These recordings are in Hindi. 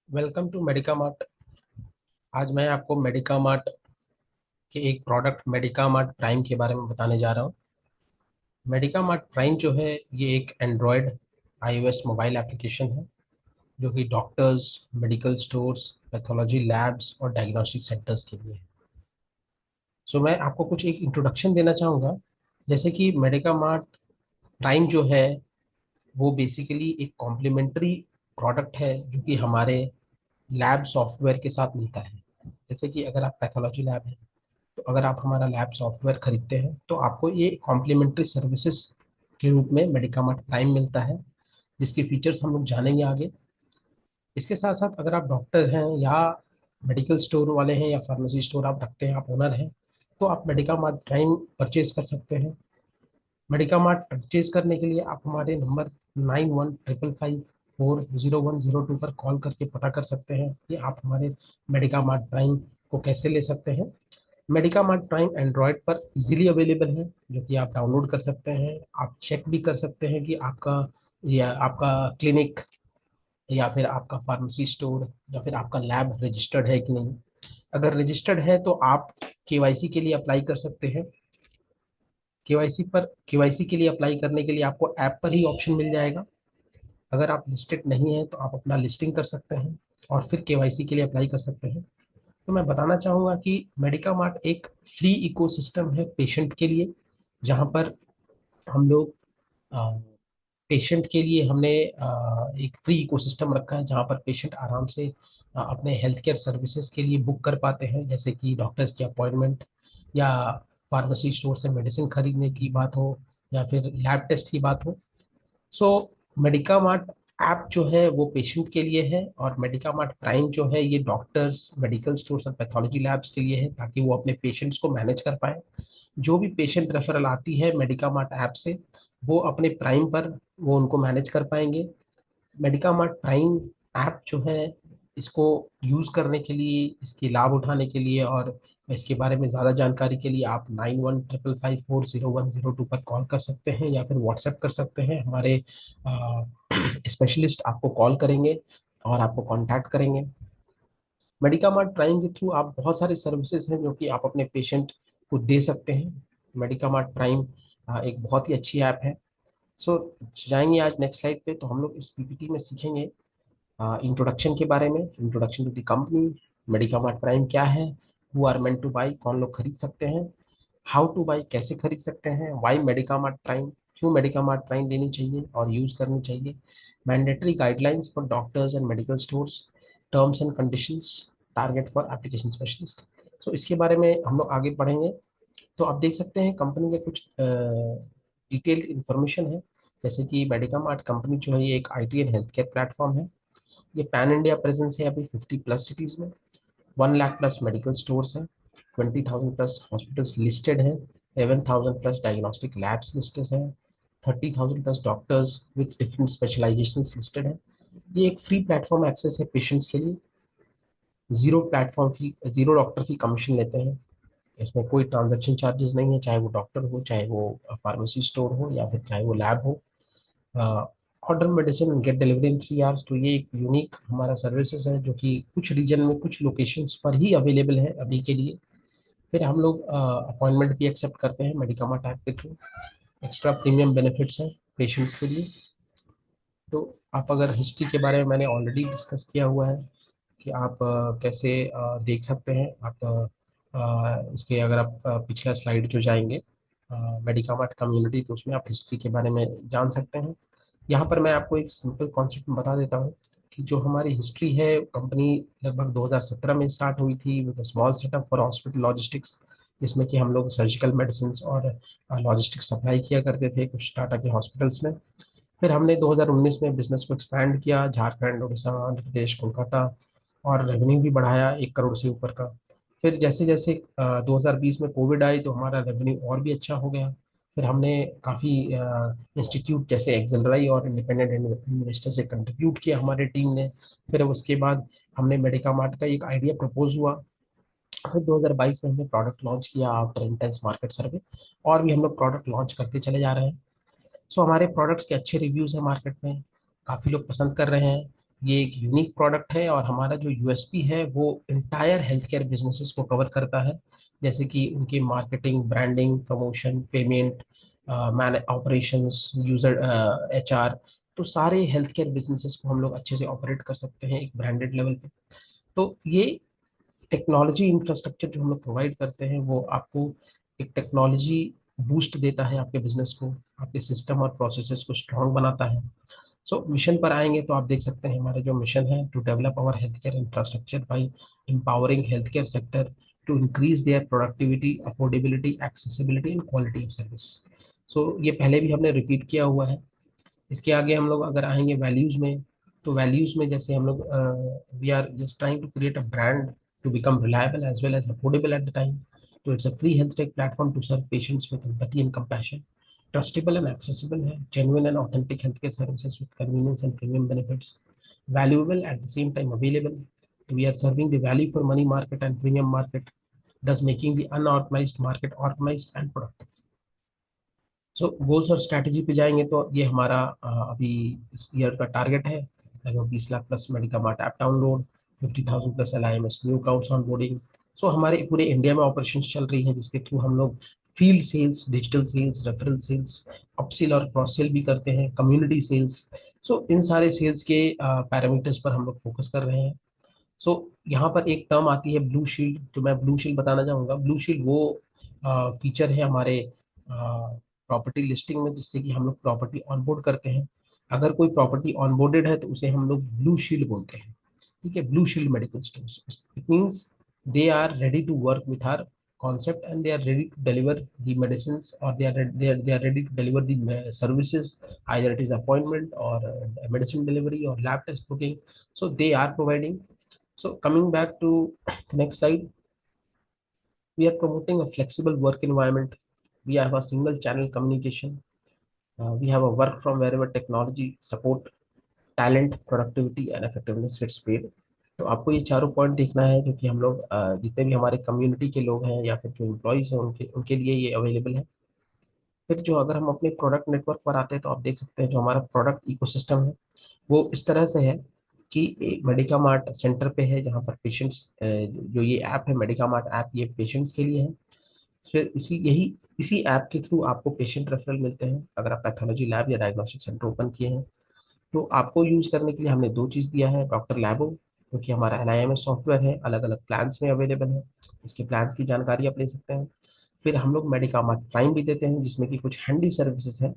Welcome to मेडिकामार्ट। आज मैं आपको मेडिकामार्ट के एक प्रोडक्ट मेडिकामार्ट प्राइम के बारे में बताने जा रहा हूँ। मेडिकामार्ट प्राइम जो है ये एक एंड्रॉयड आईओएस मोबाइल एप्लीकेशन है जो कि doctors, medical stores, pathology labs और डायग्नोस्टिक सेंटर्स के लिए है। सो मैं आपको कुछ एक इंट्रोडक्शन देना चाहूँगा। जैसे कि मेडिकामार्ट प्राइम जो है वो बेसिकली एक कॉम्प्लीमेंट्री प्रोडक्ट है जो कि हमारे लैब सॉफ्टवेयर के साथ मिलता है। जैसे कि अगर आप पैथोलॉजी लैब है तो अगर आप हमारा लैब सॉफ्टवेयर खरीदते हैं तो आपको ये कॉम्प्लीमेंट्री सर्विसेज के रूप में मेडिकामार्ट प्राइम मिलता है, जिसके फीचर्स हम लोग जानेंगे आगे। इसके साथ साथ अगर आप डॉक्टर हैं या मेडिकल स्टोर वाले हैं या फार्मेसी स्टोर आप रखते हैं, आप ओनर हैं, तो आप मेडिकामार्ट प्राइम परचेज कर सकते हैं। मेडिकामार्ट परचेज करने के लिए आप हमारे नंबर 9155540102 पर कॉल करके पता कर सकते हैं कि आप हमारे मेडिकामार्ट प्राइम को कैसे ले सकते हैं। मेडिकामार्ट प्राइम एंड्रॉयड पर इजीली अवेलेबल है, जो कि आप डाउनलोड कर सकते हैं। आप चेक भी कर सकते हैं कि आपका क्लिनिक या फिर आपका फार्मेसी स्टोर या फिर आपका लैब रजिस्टर्ड है कि नहीं। अगर रजिस्टर्ड है तो आप केवाईसी के लिए अप्लाई कर सकते हैं। केवाईसी के लिए अप्लाई करने के लिए आपको ऐप पर ही ऑप्शन मिल जाएगा। अगर आप लिस्टेड नहीं है तो आप अपना लिस्टिंग कर सकते हैं और फिर केवाईसी के लिए अप्लाई कर सकते हैं। तो मैं बताना चाहूँगा कि मेडिकामार्ट एक फ्री इकोसिस्टम है पेशेंट के लिए, जहाँ पर हम लोग पेशेंट के लिए हमने एक फ्री इकोसिस्टम रखा है, जहाँ पर पेशेंट आराम से अपने हेल्थ केयर सर्विसेज के लिए बुक कर पाते हैं, जैसे कि डॉक्टर्स की अपॉइंटमेंट या फार्मेसी स्टोर से मेडिसिन खरीदने की बात हो या फिर लैब टेस्ट की बात हो। सो मेडिकामार्ट ऐप जो है वो पेशेंट के लिए है और मेडिकामार्ट प्राइम जो है ये डॉक्टर्स, मेडिकल स्टोर्स और पैथोलॉजी लैब्स के लिए है, ताकि वो अपने पेशेंट्स को मैनेज कर पाए। जो भी पेशेंट रेफरल आती है मेडिकामार्ट ऐप से, वो अपने प्राइम पर वो उनको मैनेज कर पाएंगे। मेडिकामार्ट प्राइम ऐप जो है, इसको यूज़ करने के लिए, इसके लाभ उठाने के लिए और इसके बारे में ज़्यादा जानकारी के लिए आप 9155540102 पर कॉल कर सकते हैं या फिर व्हाट्सएप कर सकते हैं। हमारे स्पेशलिस्ट आपको कॉल करेंगे और आपको कांटेक्ट करेंगे। मेडिकामार्ट प्राइम के थ्रू आप बहुत सारे सर्विसेज हैं जो कि आप अपने पेशेंट को दे सकते हैं। मेडिकामार्ट प्राइम एक बहुत ही अच्छी ऐप है। सो जाएंगे आज नेक्स्ट स्लाइड पे, तो हम लोग इस पीपीटी में सीखेंगे इंट्रोडक्शन के बारे में, introduction to the company, Medicamart prime क्या है, who are meant to buy, कौन लोग खरीद सकते हैं, हाउ टू बाई कैसे खरीद सकते हैं, वाई मेडिकामार्ट प्राइम, क्यों मेडिकामार्ट प्राइम लेनी चाहिए और यूज़ करनी चाहिए, mandatory guidelines for doctors and medical stores, terms and conditions, target for application specialist. So इसके बारे में हम लोग आगे पढ़ेंगे। तो आप देख सकते हैं कंपनी के कुछ डिटेल्ड इंफॉर्मेशन है। जैसे कि मेडिकामार्ट कंपनी जो है ये एक IT and health care platform है। ये पैन इंडिया प्रेजेंस है अभी 50+ सिटीज में। 1 लाख+ मेडिकल स्टोर्स हैं, 20,000+ हॉस्पिटल्स लिस्टेड हैं, 11,000+ डायग्नोस्टिक लैब्स लिस्टेड हैं, 30,000+ doctors with different specialisation listed हैं। ये एक फ्री प्लेटफॉर्म एक्सेस है पेशेंट्स के लिए। Zero platform fee, zero doctor fee commission लेते हैं। इसमें कोई ट्रांजैक्शन चार्जेस नहीं है, चाहे वो डॉक्टर हो, चाहे वो फार्मेसी स्टोर हो या फिर चाहे वो लैब हो। Order medicine and get delivery in 3 hours. तो ये एक यूनिक हमारा सर्विसेज है जो कि कुछ रीजन में, कुछ लोकेशंस पर ही अवेलेबल है अभी के लिए। फिर हम लोग अपॉइंटमेंट भी एक्सेप्ट करते हैं मेडिकामार्ट ऐप के थ्रू। एक्स्ट्रा प्रीमियम बेनिफिट्स हैं पेशेंट्स के लिए। तो आप अगर हिस्ट्री के बारे में मैंने ऑलरेडी डिस्कस किया हुआ है कि आप कैसे देख सकते हैं। आप इसके अगर आप पिछला स्लाइड जो जाएंगे मेडिकामार्ट कम्युनिटी, तो उसमें आप हिस्ट्री के बारे में जान सकते हैं। यहाँ पर मैं आपको एक सिंपल कॉन्सेप्ट बता देता हूँ कि जो हमारी हिस्ट्री है, कंपनी लगभग 2017 में स्टार्ट हुई थी with small setup for hospital logistics, जिसमें कि हम लोग सर्जिकल मेडिसिन और लॉजिस्टिक्स सप्लाई किया करते थे कुछ टाटा के हॉस्पिटल्स में। फिर हमने 2019 में बिजनेस को एक्सपैंड किया झारखंड, उड़ीसा, आंध्र प्रदेश, कोलकाता, और रेवेन्यू भी बढ़ाया 1 करोड़ से ऊपर का। फिर जैसे जैसे 2020 में कोविड आई तो हमारा रेवेन्यू और भी अच्छा हो गया। फिर हमने काफ़ी इंस्टीट्यूट जैसे एक्सेलराई और इंडिपेंडेंट इन्वेस्टर से कंट्रीब्यूट किया हमारे टीम ने। फिर उसके बाद हमने मेडिकामार्ट का एक आइडिया प्रपोज हुआ। फिर 2022 में हमने प्रोडक्ट लॉन्च किया आफ्टर इंटेंस मार्केट सर्वे। और भी हम लोग प्रोडक्ट लॉन्च करते चले जा रहे हैं। सो हमारे प्रोडक्ट्स के अच्छे रिव्यूज़ हैं मार्केट में, काफ़ी लोग पसंद कर रहे हैं। ये एक यूनिक प्रोडक्ट है और हमारा जो यूएसपी है वो इंटायर हेल्थ केयर बिजनेसेस को कवर करता है, जैसे कि उनकी marketing, branding, promotion, payment, man operations, user, HR. तो सारे हेल्थ केयर बिजनेसेस को हम लोग अच्छे से ऑपरेट कर सकते हैं एक ब्रांडेड लेवल पे। तो ये टेक्नोलॉजी इंफ्रास्ट्रक्चर जो हम लोग प्रोवाइड करते हैं वो आपको एक टेक्नोलॉजी बूस्ट देता है आपके बिजनेस को, आपके सिस्टम और प्रोसेसेस को स्ट्रांग बनाता है। सो मिशन पर आएंगे तो आप देख सकते हैं हमारा जो मिशन है, to develop our health care infrastructure by empowering health care sector to increase their productivity, affordability, accessibility and quality of service. So ये पहले भी हमने रिपीट किया हुआ है। इसके आगे हम लोग अगर आएंगे वैल्यूज में, तो वैल्यूज में जैसे हम लोग we are just trying to create a brand to become reliable as well as affordable at the time. तो it's a free health tech platform to serve patients with empathy and compassion. Trustable and accessible है, genuine and authentic health care services with convenience and premium benefits, valuable at the same time available. We are serving the value for money market and premium market, thus making the unorganized market organized and productive. So goals और स्ट्रैटेजी पे जाएंगे तो ये हमारा अभी इस ईयर का टारगेट है लगभग 20 lakh plus Medicamart app download, 50,000 plus LIMS new accounts onboarding. So हमारे पूरे इंडिया में ऑपरेशन चल रही हैं जिसके थ्रू हम लोग field sales, digital sales, referral sales, upsell और क्रॉस सेल भी करते हैं, कम्युनिटी सेल्स। सो इन सारे सेल्स के पैरामीटर्स पर हम लोग फोकस कर रहे हैं। सो यहाँ पर एक टर्म आती है ब्लू शील्ड, तो मैं ब्लू शील्ड बताना चाहूँगा। ब्लू शील्ड वो फीचर है हमारे प्रॉपर्टी लिस्टिंग में जिससे कि हम लोग प्रॉपर्टी ऑनबोर्ड करते हैं। अगर कोई प्रॉपर्टी ऑनबोर्डेड है तो उसे हम लोग ब्लू शील्ड बोलते हैं। ठीक है, blue shield medical stores, it means they are ready to work with our concept and they are ready to deliver the medicines, or they are ready to deliver the services, either it is appointment or medicine delivery or lab test booking. So they are providing. So coming back to the next slide, we are promoting a flexible work environment. We have a single channel communication. We have a work from wherever technology support talent, productivity and effectiveness gets paid. तो आपको ये चारों पॉइंट देखना है जो कि हम लोग जितने भी हमारे कम्युनिटी के लोग हैं या फिर जो एम्प्लॉयज हैं उनके उनके लिए ये अवेलेबल है। फिर जो अगर हम अपने प्रोडक्ट नेटवर्क पर आते हैं तो आप देख सकते हैं जो हमारा प्रोडक्ट इकोसिस्टम है वो इस तरह से है कि एक मेडिका मार्ट सेंटर पे है जहाँ पर पेशेंट्स, जो ये ऐप है मेडिका मार्ट ऐप, ये पेशेंट्स के लिए है। फिर इसी ऐप के थ्रू आपको पेशेंट रेफरल मिलते हैं अगर आप पैथोलॉजी लैब या डायग्नोस्टिक सेंटर ओपन किए हैं। तो आपको यूज करने के लिए हमने दो चीज दिया है, डॉक्टर लैबो जो कि हमारा LIMS सॉफ्टवेयर है, अलग अलग प्लान्स में अवेलेबल है, इसके प्लान्स की जानकारी आप ले सकते हैं। फिर हम लोग मेडिकामार्ट प्राइम भी देते हैं जिसमें कि कुछ हैंडी सर्विसेज हैं,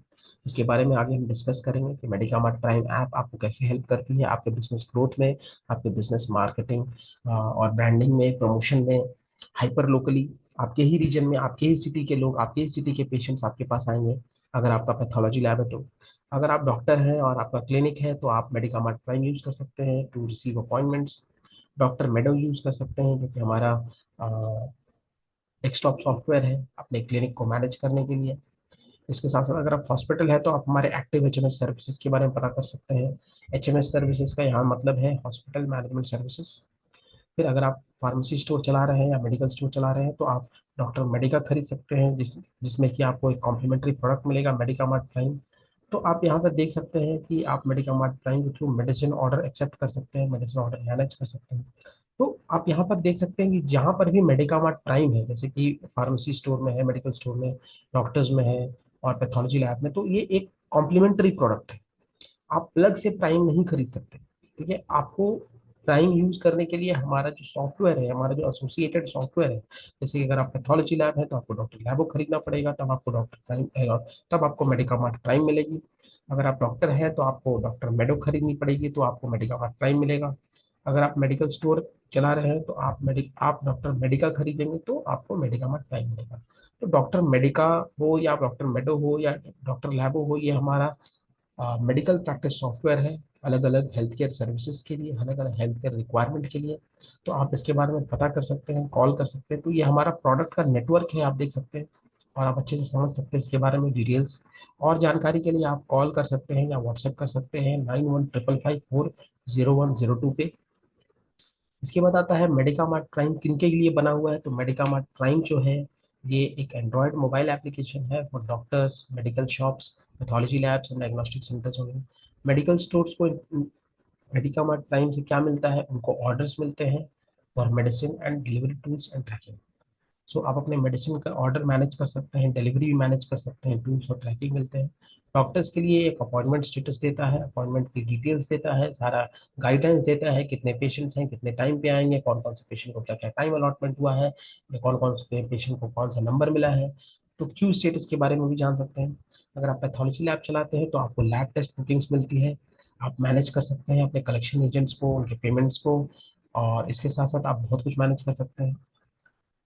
उसके बारे में आगे हम डिस्कस करेंगे कि मेडिकामार्ट प्राइम ऐप आपको कैसे हेल्प करती है आपके बिजनेस ग्रोथ में, आपके बिजनेस मार्केटिंग और ब्रांडिंग में, प्रमोशन में। हाइपर लोकली आपके ही रीजन में, आपके ही सिटी के लोग, आपके ही सिटी के पेशेंट्स आपके पास आएंगे अगर आपका पैथोलॉजी लैब है तो। अगर आप डॉक्टर हैं और आपका क्लिनिक है तो आप मेडिकामार्ट प्राइम यूज कर सकते हैं टू रिसीव अपॉइंटमेंट्स। डॉक्टर मेडो यूज कर सकते हैं जो कि हमारा डेस्कटॉप सॉफ्टवेयर है अपने क्लिनिक को मैनेज करने के लिए। इसके साथ साथ अगर आप हॉस्पिटल है तो आप हमारे एक्टिव HMS सर्विसेज के बारे में पता कर सकते हैं। HMS सर्विसेज का यहाँ मतलब है हॉस्पिटल मैनेजमेंट सर्विसेज। फिर अगर आप फार्मेसी स्टोर चला रहे हैं या मेडिकल स्टोर चला रहे हैं तो आप डॉक्टर मेडिका खरीद सकते हैं जिसमें कि आपको एक कॉम्प्लीमेंट्री प्रोडक्ट मिलेगा मेडिका मार्ट प्राइम। तो आप यहाँ पर देख सकते हैं कि आप मेडिका मार्ट प्राइम के थ्रू मेडिसिन ऑर्डर एक्सेप्ट कर सकते हैं, मेडिसिन ऑर्डर मैनेज कर सकते हैं। तो आप यहाँ पर देख सकते हैं कि जहाँ पर भी मेडिका मार्ट प्राइम है, जैसे कि फार्मेसी स्टोर में है, मेडिकल स्टोर में, डॉक्टर्स में है और पैथोलॉजी लैब में, तो ये एक कॉम्प्लीमेंट्री प्रोडक्ट है, आप अलग से प्राइम नहीं खरीद सकते। ठीक है, आपको प्राइम यूज करने के लिए हमारा जो सॉफ्टवेयर है, हमारा जो एसोसिएटेड सॉफ्टवेयर है, जैसे कि अगर आप पैथोलॉजी लैब है तो आपको डॉक्टर लैबो खरीदना पड़ेगा, तब आपको डॉक्टर प्राइम, तब आपको मेडिकामार्ट प्राइम मिलेगी। अगर आप डॉक्टर है तो आपको डॉक्टर मेडो खरीदनी पड़ेगी तो आपको मेडिकामार्ट प्राइम मिलेगा। अगर आप मेडिकल स्टोर चला रहे हैं तो आप डॉक्टर मेडिका खरीदेंगे तो आपको मेडिकामार्ट प्राइम मिलेगा। तो डॉक्टर मेडिका हो या डॉक्टर मेडो हो या डॉक्टर लैबो हो, ये हमारा मेडिकल प्रैक्टिस सॉफ्टवेयर है अलग अलग हेल्थ केयर सर्विसेज के लिए, अलग अलग हेल्थ केयर रिक्वायरमेंट के लिए। तो आप इसके बारे में पता कर सकते हैं, कॉल कर सकते हैं। तो ये हमारा प्रोडक्ट का नेटवर्क है, आप देख सकते हैं और आप अच्छे से समझ सकते हैं इसके बारे में डिटेल्स। और जानकारी के लिए आप कॉल कर सकते हैं या व्हाट्सएप कर सकते हैं 9155540102 पे। इसके बाद आता है मेडिकामार्ट प्राइम किनके लिए बना हुआ है। तो मेडिकामार्ट प्राइम जो है ये एक एंड्रॉयड मोबाइल एप्लीकेशन है for doctors, medical shops, pathology labs and diagnostic centres हो गए, मेडिकल स्टोर्स को मेडिकामार्ट प्राइम से क्या मिलता है, उनको ऑर्डर्स मिलते हैं और medicine and delivery tools and tracking. So आप अपने मेडिसिन का ऑर्डर मैनेज कर सकते हैं, डिलीवरी भी मैनेज कर सकते हैं, टूल्स और ट्रैकिंग मिलते हैं। डॉक्टर्स के लिए एक अपॉइंटमेंट स्टेटस देता है, अपॉइंटमेंट की डिटेल्स देता है, सारा गाइडेंस देता है, कितने पेशेंट्स हैं, कितने टाइम पे आएंगे, कौन कौन से पेशेंट को क्या क्या टाइम अलॉटमेंट हुआ है, या कौन कौन से पेशेंट को कौन सा नंबर मिला है। तो क्यू स्टेटस के बारे में भी जान सकते हैं। अगर आप पैथोलॉजी लैब चलाते हैं तो आपको लैब टेस्ट बुकिंग्स मिलती है, आप मैनेज कर सकते हैं अपने कलेक्शन एजेंट्स को, उनके पेमेंट्स को, और इसके साथ साथ आप बहुत कुछ मैनेज कर सकते हैं।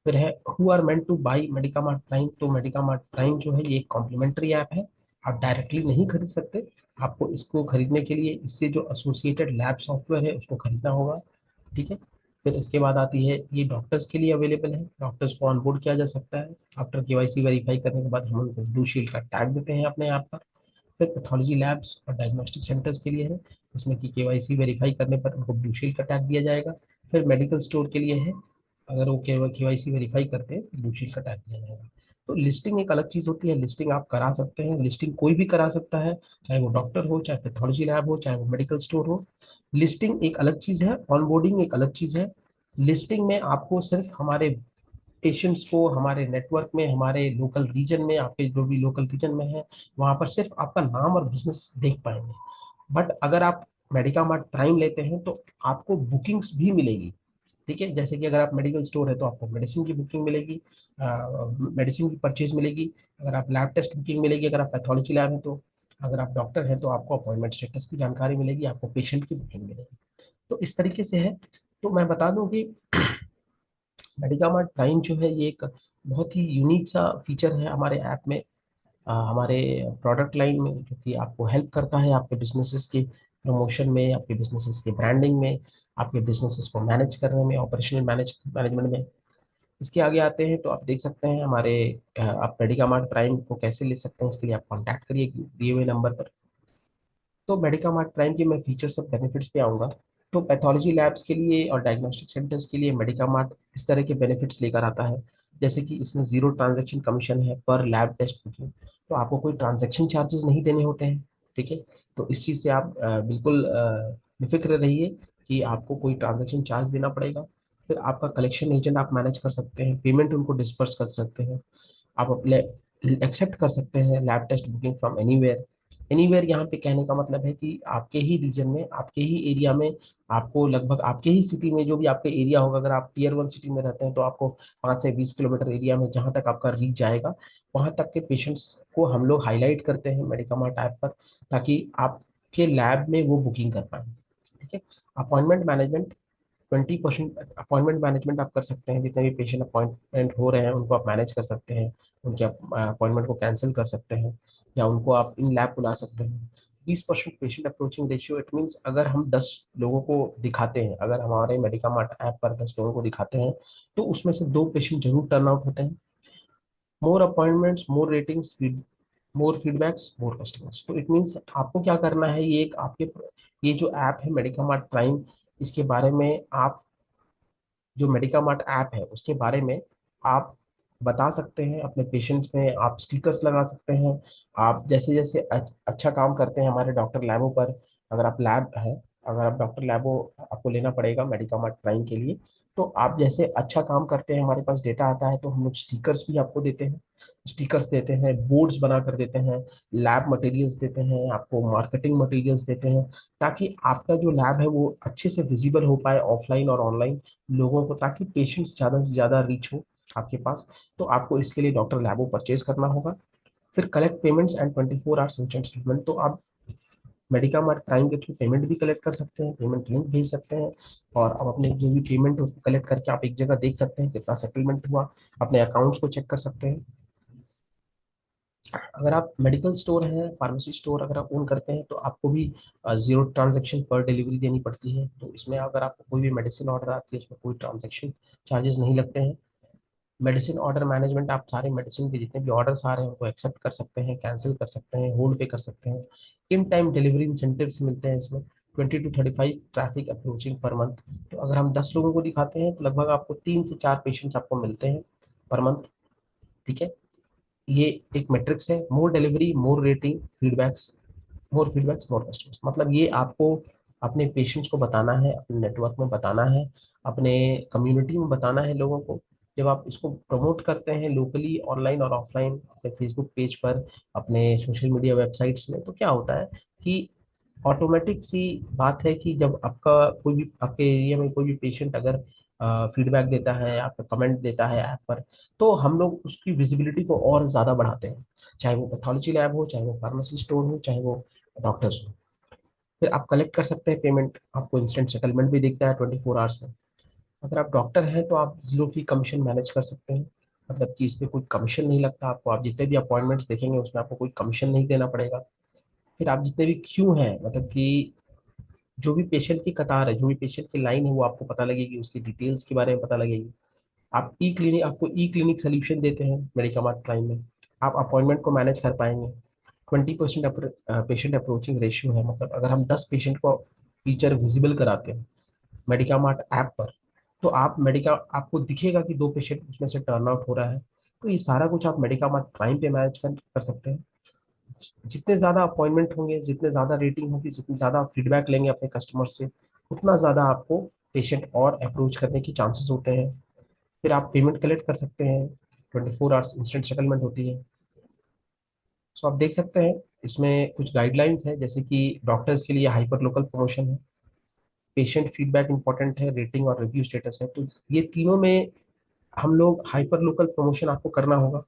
फिर है who are meant to buy Medicamart Prime. तो मेडिकामार्ट प्राइम जो है ये एक कॉम्प्लीमेंट्री ऐप है, आप डायरेक्टली नहीं खरीद सकते। आपको इसको खरीदने के लिए इससे जो एसोसिएटेड लैब सॉफ्टवेयर है उसको खरीदना होगा, ठीक है। फिर इसके बाद आती है, ये डॉक्टर्स के लिए अवेलेबल है, डॉक्टर्स को ऑनबोर्ड किया जा सकता है। आफ्टर केवाईसी वेरीफाई करने के बाद हम उनको ब्लू शील्ड का टैग देते हैं अपने ऐप पर। फिर पैथोलॉजी लैब्स और डायग्नोस्टिक सेंटर्स के लिए है, इसमें कि केवाईसी वेरीफाई करने पर उनको ब्लू शील्ड का टैग दिया जाएगा। फिर मेडिकल स्टोर के लिए है, अगर वो केवाईसी वेरीफाई करते हैं तो ब्लू शील्ड का टैग दिया जाएगा। तो लिस्टिंग एक अलग चीज होती है, लिस्टिंग आप करा सकते हैं, लिस्टिंग कोई भी करा सकता है, चाहे वो डॉक्टर हो, चाहे पैथोलॉजी लैब हो, चाहे वो मेडिकल स्टोर हो। लिस्टिंग एक अलग चीज है, ऑनबोर्डिंग एक अलग चीज है। लिस्टिंग में आपको सिर्फ हमारे पेशेंट्स को हमारे नेटवर्क में, हमारे लोकल रीजन में, आपके जो भी लोकल रीजन में है वहां पर सिर्फ आपका नाम और बिजनेस देख पाएंगे। बट अगर आप मेडिकामार्ट प्राइम लेते हैं तो आपको बुकिंग्स भी मिलेगी, ठीक है। जैसे कि अगर आप मेडिकल स्टोर है तो आपको मेडिसिन की बुकिंग मिलेगी, मेडिसिन की परचेज मिलेगी। अगर आप लैब टेस्ट बुकिंग मिलेगी, अगर आप पैथोलॉजी लैब है तो, अगर आप डॉक्टर हैं तो आपको अपॉइंटमेंट स्टेटस की जानकारी मिलेगी, आपको पेशेंट की बुकिंग मिलेगी। तो इस तरीके से है। तो मैं बता दूं कि मेडिकामार्ट प्राइम जो है ये एक बहुत ही यूनिक सा फीचर है हमारे ऐप में, हमारे प्रोडक्ट लाइन में, जो कि आपको हेल्प करता है आपके बिजनेसेस के प्रमोशन में, आपके बिजनेसेस के ब्रांडिंग में, आपके बिजनेसेस को मैनेज करने में, ऑपरेशनल मैनेजमेंट में। इसके आगे आते हैं तो आप देख सकते हैं हमारे, आप मेडिकामार्ट प्राइम को कैसे ले सकते हैं, इसके लिए आप कॉन्टैक्ट करिए दिए हुए नंबर पर। तो मेडिकामार्ट प्राइम के मैं फीचर्स और बेनिफिट्स पे आऊँगा। तो पैथोलॉजी लैब्स के लिए और डायग्नोस्टिक सेंटर्स के लिए मेडिकामार्ट इस तरह के बेनिफिट्स लेकर आता है, जैसे कि इसमें जीरो ट्रांजैक्शन कमीशन है पर लैब टेस्ट बुकिंग। तो आपको कोई ट्रांजैक्शन चार्जेस नहीं देने होते हैं, ठीक है। तो इस चीज़ से आप बिल्कुल बेफिक्र रहिए कि आपको कोई ट्रांजैक्शन चार्ज देना पड़ेगा। फिर आपका कलेक्शन एजेंट आप मैनेज कर सकते हैं, पेमेंट उनको डिस्पर्स कर सकते हैं, आप अपने एक्सेप्ट कर सकते हैं lab test booking from anywhere. Anywhere यहाँ पे कहने का मतलब है कि आपके ही रीजन में, आपके ही एरिया में, आपको लगभग आपके ही सिटी में जो भी आपका एरिया होगा, अगर आप टीयर 1 सिटी में रहते हैं तो आपको 5 से 20 किलोमीटर एरिया में जहाँ तक आपका रीच जाएगा वहाँ तक के पेशेंट्स को हम लोग हाईलाइट करते हैं मेडिकामार्ट ऐप पर, ताकि आपके लैब में वो बुकिंग कर पाए, ठीक है। अपॉइंटमेंट मैनेजमेंट, 20% अपॉइंटमेंट मैनेजमेंट आप कर सकते हैं, जितने भी पेशेंट अपॉइंटमेंट हो रहे हैं उनको आप मैनेज कर सकते हैं, उनके अपॉइंटमेंट को कैंसिल कर सकते हैं, या उनको आप इन लैब बुला सकते हैं। 20% patient approaching ratio, it means अगर हम 10 लोगों को दिखाते हैं, अगर हमारे मेडिकामार्ट ऐप पर 10 लोगों को दिखाते हैं तो उसमें से 2 पेशेंट जरूर टर्न आउट होते हैं। मोर अपॉइंटमेंट्स, मोर रेटिंग्स, मोर फीडबैक्स, मोर कस्टमर्स। तो इट मीन्स आपको क्या करना है, ये एक आपके, ये जो ऐप है मेडिकामार्ट प्राइम, इसके बारे में आप, जो मेडिकामार्ट ऐप है उसके बारे में आप बता सकते हैं अपने पेशेंट्स में, आप स्टिकर्स लगा सकते हैं। आप जैसे जैसे अच्छा काम करते हैं हमारे डॉक्टर लैबों पर, अगर आप लैब है, अगर आप डॉक्टर लैबो आपको लेना पड़ेगा मेडिकामार्ट प्राइम के लिए, तो आप जैसे अच्छा काम करते हैं हमारे पास डेटा आता है तो हम लोग स्टिकर्स भी आपको देते हैं, स्टिकर्स देते हैं, बोर्ड्स बना कर देते हैं, लैब मटेरियल्स देते हैं, आपको मार्केटिंग मटेरियल्स देते हैं, ताकि आपका जो लैब है वो अच्छे से विजिबल हो पाए ऑफलाइन और ऑनलाइन लोगों को, ताकि पेशेंट्स ज़्यादा से ज़्यादा रीच हो आपके पास। तो आपको इसके लिए डॉक्टर लैबो परचेज करना होगा। फिर collect payments and 24 hours instant statement. तो आप मेडिकामार्ट प्राइम के थ्रू पेमेंट भी कलेक्ट कर सकते हैं, पेमेंट लिंक भेज सकते हैं, और आप अपने जो भी पेमेंट है उसको कलेक्ट करके आप एक जगह देख सकते हैं कितना सेटलमेंट हुआ, अपने अकाउंट्स को चेक कर सकते हैं। अगर आप मेडिकल स्टोर है, फार्मेसी स्टोर अगर आप ओन करते हैं तो आपको भी जीरो ट्रांजैक्शन पर डिलीवरी देनी पड़ती है। तो इसमें अगर आपको कोई भी मेडिसिन ऑर्डर आती है उसमें कोई ट्रांजैक्शन चार्जेस नहीं लगते हैं। मेडिसिन ऑर्डर मैनेजमेंट, आप सारे मेडिसिन के जितने भी ऑर्डर्स आ रहे हैं उनको एक्सेप्ट कर सकते हैं, कैंसिल कर सकते हैं, होल्ड पे कर सकते हैं। इन टाइम डिलीवरी इंसेंटिव्स मिलते हैं इसमें, 20 to 35 traffic approaching per month. तो अगर हम 10 लोगों को दिखाते हैं तो लगभग आपको 3 से 4 पेशेंट्स आपको मिलते हैं पर मंथ, ठीक है। ये एक मैट्रिक्स है, मोर डिलीवरी, मोर रेटिंग, फीडबैक्स, मोर फीडबैक्स, मोर कस्टमर्स। मतलब ये आपको अपने पेशेंट्स को बताना है, अपने नेटवर्क में बताना है, अपने कम्युनिटी में बताना है लोगों को। जब आप इसको प्रमोट करते हैं लोकली, ऑनलाइन और ऑफलाइन, अपने फेसबुक पेज पर, अपने सोशल मीडिया वेबसाइट्स में, तो क्या होता है कि ऑटोमेटिक सी बात है कि जब आपका कोई भी आपके एरिया में कोई भी पेशेंट अगर फीडबैक देता है, आपका कमेंट देता है ऐप पर, तो हम लोग उसकी विजिबिलिटी को और ज़्यादा बढ़ाते हैं। चाहे वो पैथोलॉजी लैब हो, चाहे वो फार्मेसी स्टोर हो, चाहे वो डॉक्टर्स हो। फिर आप कलेक्ट कर सकते हैं पेमेंट, आपको इंस्टेंट सेटलमेंट भी दिखता है 24 आवर्स में। अगर आप डॉक्टर हैं तो आप जीरो फी कमीशन मैनेज कर सकते हैं, मतलब कि इस पे कोई कमीशन नहीं लगता आपको। आप जितने भी अपॉइंटमेंट्स देखेंगे उसमें आपको कोई कमीशन नहीं देना पड़ेगा। फिर आप जितने भी क्यू हैं, मतलब कि जो भी पेशेंट की कतार है, जो भी पेशेंट की लाइन है, वो आपको पता लगेगी, उसकी डिटेल्स के बारे में पता लगेगी। आप ई क्लिनिक आपको ई क्लिनिक सोल्यूशन देते हैं मेडिकामार्ट प्राइम में। आप अपॉइंटमेंट को मैनेज कर पाएंगे। 20% पेशेंट अप्रोचिंग रेशियो है, मतलब अगर हम 10 पेशेंट को फीचर विजिबल कराते हैं मेडिकामार्ट ऐप पर, तो आप मेडिका आपको दिखेगा कि 2 पेशेंट उसमें से टर्न आउट हो रहा है। तो ये सारा कुछ आप मेडिकामार्ट प्राइम पे मैनेज कर सकते हैं। जितने ज़्यादा अपॉइंटमेंट होंगे, जितने ज़्यादा रेटिंग होगी, जितने ज़्यादा फीडबैक लेंगे अपने कस्टमर से, उतना ज़्यादा आपको पेशेंट और अप्रोच करने की चांसेस होते हैं। फिर आप पेमेंट कलेक्ट कर सकते हैं, 24 आवर्स इंस्टेंट सेटलमेंट होती है। सो आप देख सकते हैं इसमें कुछ गाइडलाइंस है, जैसे कि डॉक्टर्स के लिए हाइपर लोकल प्रमोशन है, पेशेंट फीडबैक इंपॉर्टेंट है, रेटिंग और रिव्यू स्टेटस है। तो ये तीनों में हम लोग हाइपर लोकल प्रमोशन आपको करना होगा।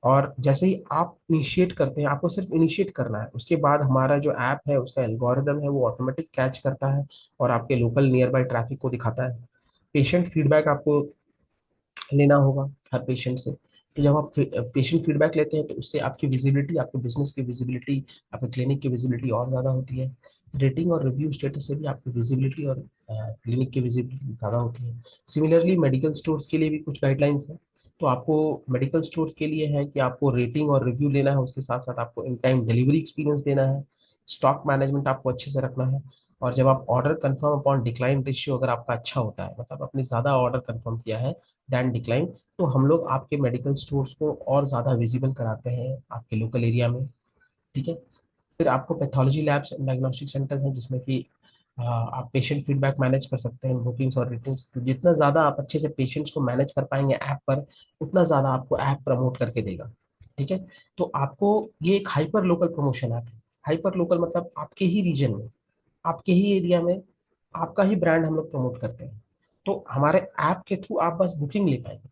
और जैसे ही आप इनिशिएट करते हैं, आपको सिर्फ इनिशिएट करना है, उसके बाद हमारा जो ऐप है उसका एल्गोरिदम है वो ऑटोमेटिक कैच करता है और आपके लोकल नियर बाय ट्रैफिक को दिखाता है। पेशेंट फीडबैक आपको लेना होगा हर पेशेंट से। तो जब आप पेशेंट फीडबैक लेते हैं तो उससे आपकी विजिबिलिटी, आपके बिजनेस की विजिबिलिटी, आपके क्लिनिक की विजिबिलिटी और ज़्यादा होती है। रेटिंग और रिव्यू स्टेटस से भी आपकी विजिबिलिटी और क्लिनिक की विजिबिलिटी ज़्यादा होती है। सिमिलरली मेडिकल स्टोर्स के लिए भी कुछ गाइडलाइंस है। तो आपको मेडिकल स्टोर्स के लिए है कि आपको रेटिंग और रिव्यू लेना है, उसके साथ साथ आपको इन टाइम डिलीवरी एक्सपीरियंस देना है, स्टॉक मैनेजमेंट आपको अच्छे से रखना है। और जब आप order confirm upon decline ratio अगर आपका अच्छा होता है, मतलब आपने ज़्यादा ऑर्डर कंफर्म किया है दैन डिक्लाइन, तो हम लोग आपके मेडिकल स्टोर्स को और ज़्यादा विजिबल कराते हैं आपके लोकल एरिया में। ठीक है। फिर आपको pathology labs and diagnostic centres हैं, जिसमें कि आप पेशेंट फीडबैक मैनेज कर सकते हैं, बुकिंग्स और रिटर्न्स। तो जितना ज़्यादा आप अच्छे से पेशेंट्स को मैनेज कर पाएंगे ऐप पर, उतना ज़्यादा आपको ऐप प्रमोट करके देगा। ठीक है। तो आपको ये एक हाइपर लोकल प्रमोशन ऐप है। हाइपर लोकल मतलब आपके ही रीजन में, आपके ही एरिया में आपका ही ब्रांड हम लोग प्रमोट करते हैं। तो हमारे ऐप के थ्रू आप बस बुकिंग ले पाएंगे।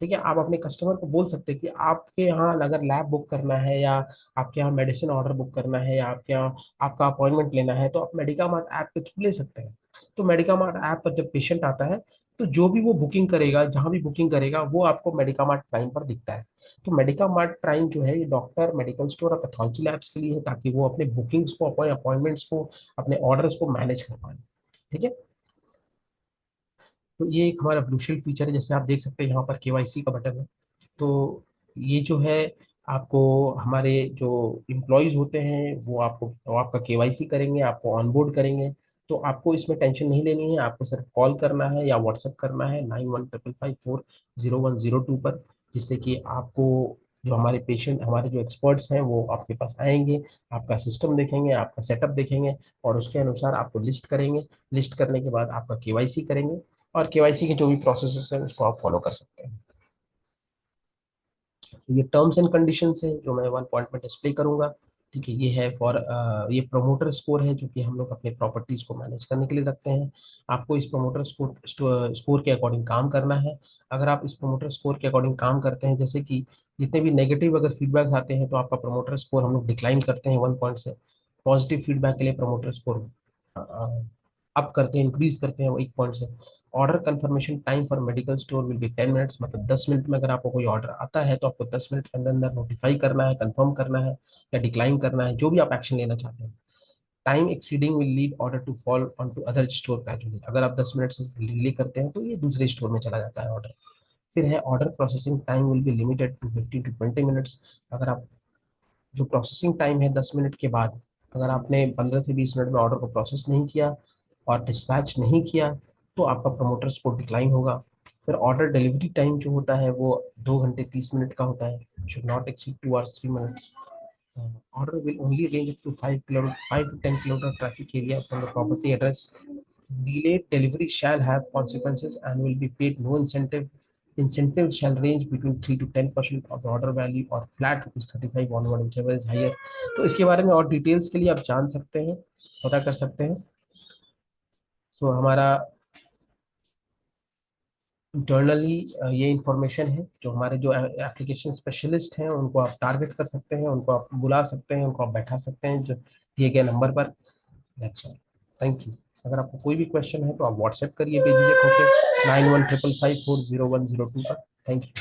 ठीक है। आप अपने कस्टमर को बोल सकते हैं कि आपके यहाँ अगर लैब बुक करना है, या आपके यहाँ मेडिसिन ऑर्डर बुक करना है, या आपके यहाँ आपका अपॉइंटमेंट लेना है, तो आप मेडिकामार्ट ऐप के थ्रू ले सकते हैं। तो मेडिकामार्ट ऐप पर जब पेशेंट आता है, तो जो भी वो बुकिंग करेगा, जहाँ भी बुकिंग करेगा, वो आपको मेडिकामार्ट प्राइम पर दिखता है। तो मेडिकामार्ट प्राइम जो है ये डॉक्टर, मेडिकल स्टोर और पैथोलॉजी लैब्स के लिए है, ताकि वो अपने बुकिंग्स को, अपने अपॉइंटमेंट्स को, अपने ऑर्डर्स को मैनेज कर पाए। ठीक है। तो ये एक हमारा ब्लूशील्ड फीचर है। जैसे आप देख सकते हैं यहाँ पर केवाईसी का बटन है। तो ये जो है, आपको हमारे जो इम्प्लॉयज होते हैं वो आपका केवाईसी करेंगे, आपको ऑनबोर्ड करेंगे। तो आपको इसमें टेंशन नहीं लेनी है, आपको सिर्फ कॉल करना है या व्हाट्सएप करना है 9155540102 पर, जिससे कि आपको जो हमारे पेशेंट, हमारे जो एक्सपर्ट्स हैं वो आपके पास आएंगे, आपका सिस्टम देखेंगे, आपका सेटअप देखेंगे, और उसके अनुसार आपको लिस्ट करेंगे। लिस्ट करने के बाद आपका केवाईसी करेंगे, और केवाईसी के जो भी प्रोसेस है उसको आप फॉलो कर सकते हैं। तो ये टर्म्स एंड कंडीशंस है जो मैं वन पॉइंट में डिस्प्ले करूंगा। ठीक है। ये है फॉर ये प्रमोटर स्कोर है जो कि हम लोग अपने प्रॉपर्टीज को मैनेज करने के लिए रखते हैं। आपको इस प्रमोटर स्कोर के अकॉर्डिंग काम करना है। अगर आप इस प्रमोटर स्कोर के अकॉर्डिंग काम करते हैं, जैसे कि जितने भी नेगेटिव अगर फीडबैक्स आते हैं, तो आपका प्रमोटर स्कोर हम लोग डिक्लाइन करते हैं 1 पॉइंट से। पॉजिटिव फीडबैक के लिए प्रमोटर स्कोर अप करते हैं, इंक्रीज करते हैं वो 1 पॉइंट से। Order confirmation time for medical store will be 10 minutes, मतलब 10 मिनट में अगर आपको कोई ऑर्डर आता है तो आपको 10 मिनट के अंदर अंदर नोटिफाई करना है, कंफर्म करना है या डिक्लाइन करना है, जो भी आप एक्शन लेना चाहते हैं। Time exceeding will leave order to fall on to other store gradually, अगर आप 10 मिनट से डिले करते हैं तो ये दूसरे स्टोर में चला जाता है ऑर्डर। फिर है order processing time will be limited to 15 to 20 minutes. अगर आप जो प्रोसेसिंग टाइम है 10 मिनट के बाद, अगर आपने 15 से 20 मिनट में ऑर्डर को प्रोसेस नहीं किया और डिस्पैच नहीं किया, तो आपका प्रमोटर स्कोर डिक्लाइन होगा। फिर ऑर्डर डिलीवरी टाइम जो होता है वो 2 घंटे 30 मिनट का होता है, should not exceed 2 hours 3 minutes। order will only range up to 5 to 10 kilometer traffic area from the property address. Delayed delivery shall have consequences and will be paid no incentive. Incentive shall range between 3 to 10% of the order value or flat rupees 35 onward, whichever is higher. तो इसके बारे में और डिटेल्स के लिए आप जान सकते हैं, पता कर सकते हैं. सो हमारा इंटरनली ये इंफॉर्मेशन है. जो हमारे जो एप्लीकेशन स्पेशलिस्ट हैं उनको आप टारगेट कर सकते हैं, उनको आप बुला सकते हैं, उनको आप बैठा सकते हैं जो दिए गए नंबर पर. That's all. Thank you. अगर आपको कोई भी क्वेश्चन है तो आप व्हाट्सएप करिए बेझिझक होकर 9155540102 पर. Thank you.